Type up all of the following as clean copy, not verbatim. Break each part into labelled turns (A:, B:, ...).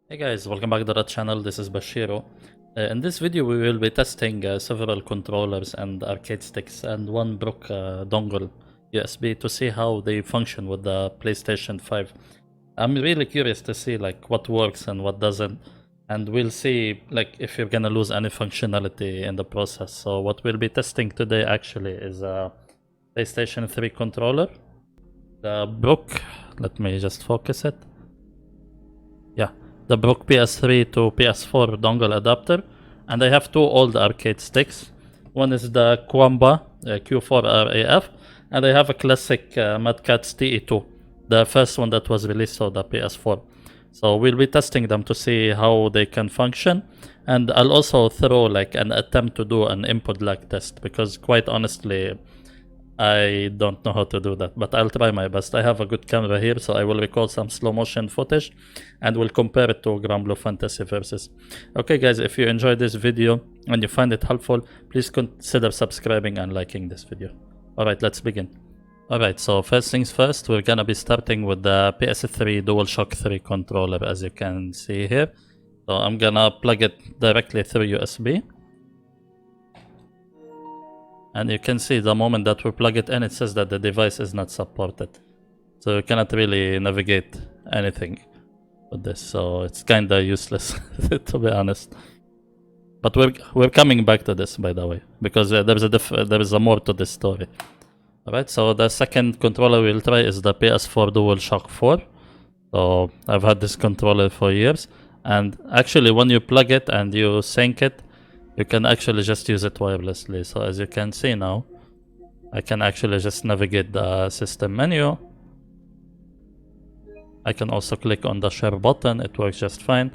A: Hey guys, welcome back to the channel. This is Bachiru. In this video we will be testing several controllers and arcade sticks and one Brook dongle USB to see how they function with the PlayStation 5. I'm really curious to see like what works and what doesn't, and we'll see like if you're gonna lose any functionality in the process. So what we'll be testing today actually is a PlayStation 3 controller, the Brook, let me just focus it. Yeah, the Brook PS3 to PS4 dongle adapter, and I have two old arcade sticks. One is the Qanba Q4RAF, and I have a classic MadCatz TE2, the first one that was released for the PS4. So we'll be testing them to see how they can function, and I'll also throw like an attempt to do an input lag test, because quite honestly I don't know how to do that, but I'll try my best. I have a good camera here, so I will record some slow motion footage and we'll compare it to Grand Blue Fantasy Versus. Okay guys, if you enjoyed this video and you find it helpful, please consider subscribing and liking this video. Alright, let's begin. Alright, so first things first, we're gonna be starting with the PS3 DualShock 3 controller, as you can see here. So I'm gonna plug it directly through USB. And you can see the moment that we plug it in, it says that the device is not supported. So you cannot really navigate anything with this. So it's kinda useless, to be honest. But we're coming back to this, by the way, because there is a more to this story. Alright, so the second controller we'll try is the PS4 DualShock 4. So I've had this controller for years. And actually when you plug it and you sync it, you can actually just use it wirelessly. So as you can see now, I can actually just navigate the system menu. I can also click on the share button, it works just fine.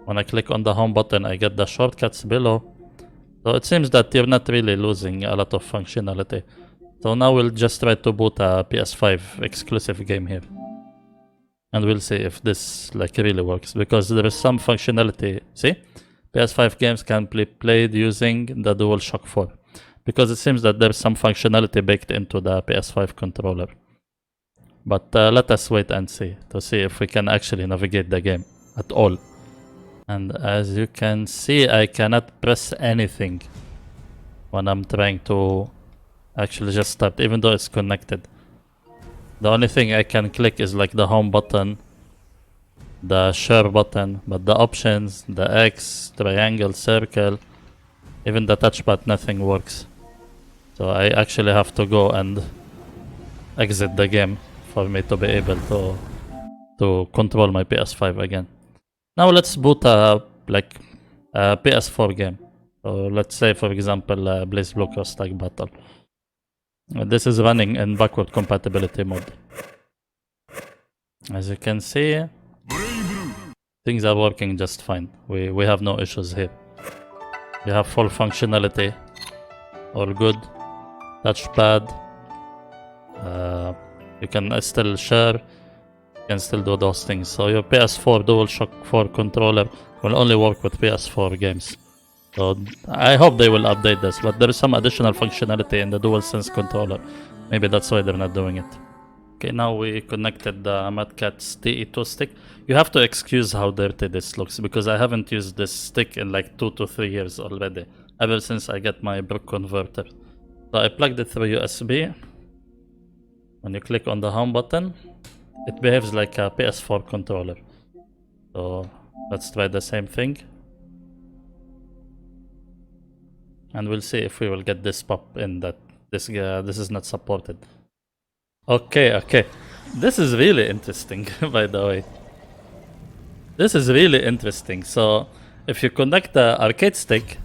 A: When I click on the home button, I get the shortcuts below. So it seems that you're not really losing a lot of functionality. So now we'll just try to boot a PS5 exclusive game here. And we'll see if this like really works, because there is some functionality, see? PS5 games can be played using the DualShock 4, because it seems that there's some functionality baked into the PS5 controller. But let us wait and see, to see if we can actually navigate the game at all. And as you can see, I cannot press anything when I'm trying to actually just start, even though it's connected. The only thing I can click is like the home button, the share button, but the options, the X, triangle, circle, even the touchpad, nothing works. So I actually have to go and exit the game for me to be able to control my PS5 again. Now let's boot a PS4 game. So let's say, for example, Blaze Blue Cross Tag Battle. This is running in backward compatibility mode. As you can see, things are working just fine. We have no issues here. We have full functionality, all good. Touchpad, you can still share, you can still do those things. So your PS4 DualShock 4 controller will only work with PS4 games. So I hope they will update this, but there is some additional functionality in the DualSense controller. Maybe that's why they're not doing it. Okay, now we connected the MadCatz TE2 stick. You have to excuse how dirty this looks, because I haven't used this stick in like 2 to 3 years already, ever since I got my Brook Converter. So I plugged it through USB. When you click on the home button, it behaves like a PS4 controller. So let's try the same thing. And we'll see if we will get this pop in that this is not supported. Okay. This is really interesting, by the way. This is really interesting. So, if you connect the arcade stick,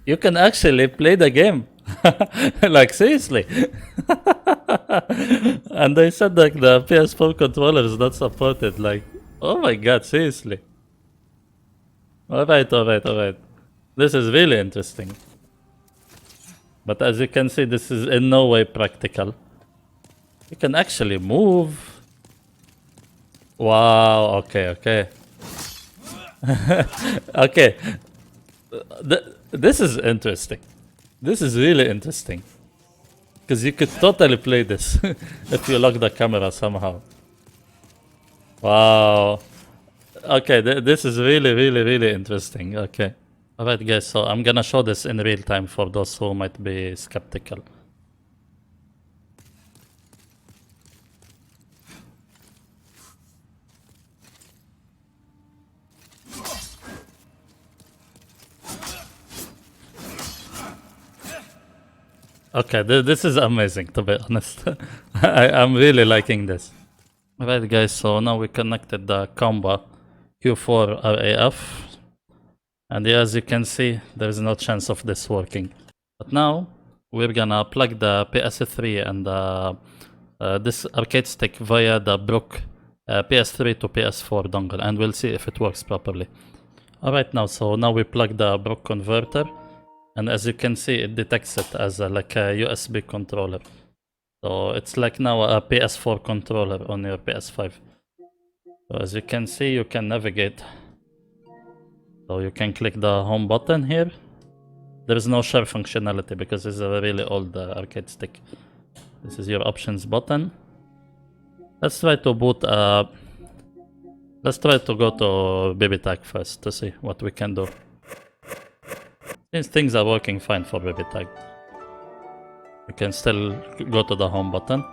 A: you can actually play the game. Like, seriously. And they said like the PS4 controller is not supported. Like, oh my god, seriously. Alright. This is really interesting. But as you can see, this is in no way practical. You can actually move. Wow, okay. Okay. This is interesting. This is really interesting. Because you could totally play this if you lock the camera somehow. Wow. Okay, this is really interesting. Okay. Alright guys, so I'm gonna show this in real time for those who might be skeptical. Okay, this is amazing, to be honest. I'm really liking this. Alright guys, so now we connected the Qanba Q4 RAF. And yeah, as you can see, there's no chance of this working. But now, we're gonna plug the PS3 and this arcade stick via the Brook PS3 to PS4 dongle, and we'll see if it works properly. Alright now, so now we plug the Brook converter. And as you can see, it detects it as like a USB controller. So it's like now a PS4 controller on your PS5. So as you can see, you can navigate. So you can click the home button here. There is no share functionality because it's a really old arcade stick. This is your options button. Let's try to boot. Let's try to go to BabyTag first to see what we can do. Since things are working fine for BabyTag, you can still go to the home button.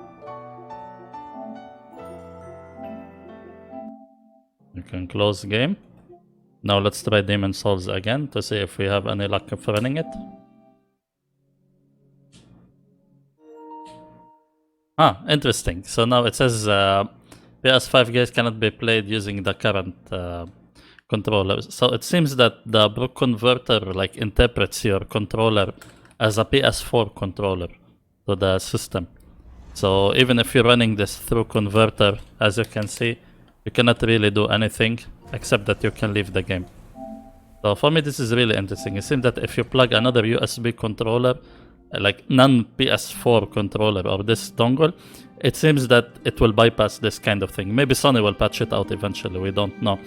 A: You can close game. Now let's try Demon Souls again to see if we have any luck of running it. Ah, interesting. So now it says PS5 games cannot be played using the current controller. So it seems that the Brook converter like interprets your controller as a PS4 controller to the system. So even if you're running this through converter, as you can see, you cannot really do anything except that you can leave the game. So for me this is really interesting. It seems that if you plug another USB controller, like non-PS4 controller or this dongle, it seems that it will bypass this kind of thing. Maybe Sony will patch it out eventually, we don't know.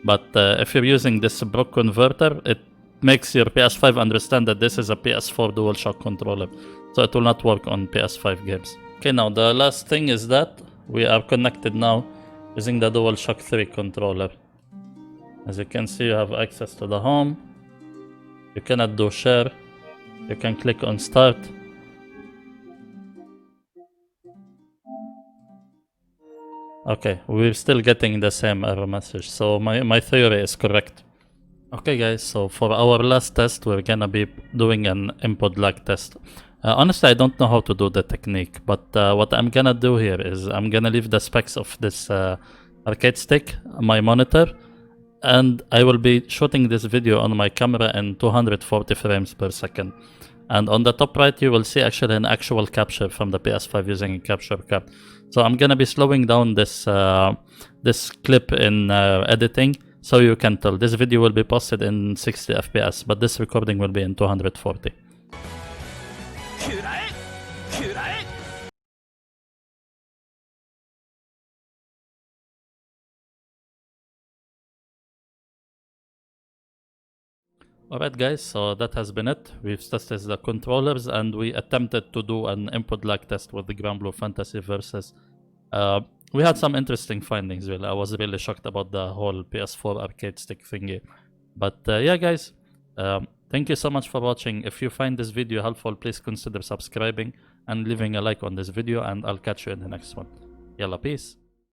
A: But if you're using this Brook converter, it makes your PS5 understand that this is a PS4 DualShock controller. So it will not work on PS5 games. Okay, now the last thing is that we are connected now using the DualShock 3 controller. As you can see, you have access to the home. You cannot do share. You can click on start. Okay, we're still getting the same error message, so my theory is correct. Okay guys, so for our last test, we're gonna be doing an input lag test. Honestly, I don't know how to do the technique, but what I'm gonna do here is I'm gonna leave the specs of this arcade stick, my monitor, and I will be shooting this video on my camera in 240 frames per second. And on the top right, you will see actually an actual capture from the PS5 using a capture card. So I'm gonna be slowing down this this clip in editing, so you can tell. This video will be posted in 60 FPS, but this recording will be in 240. Alright guys, so that has been it. We've tested the controllers and we attempted to do an input lag test with the Grand Blue Fantasy versus. We had some interesting findings really. I was really shocked about the whole PS4 arcade stick thingy. But yeah guys, thank you so much for watching. If you find this video helpful, please consider subscribing and leaving a like on this video, and I'll catch you in the next one. Yalla, peace.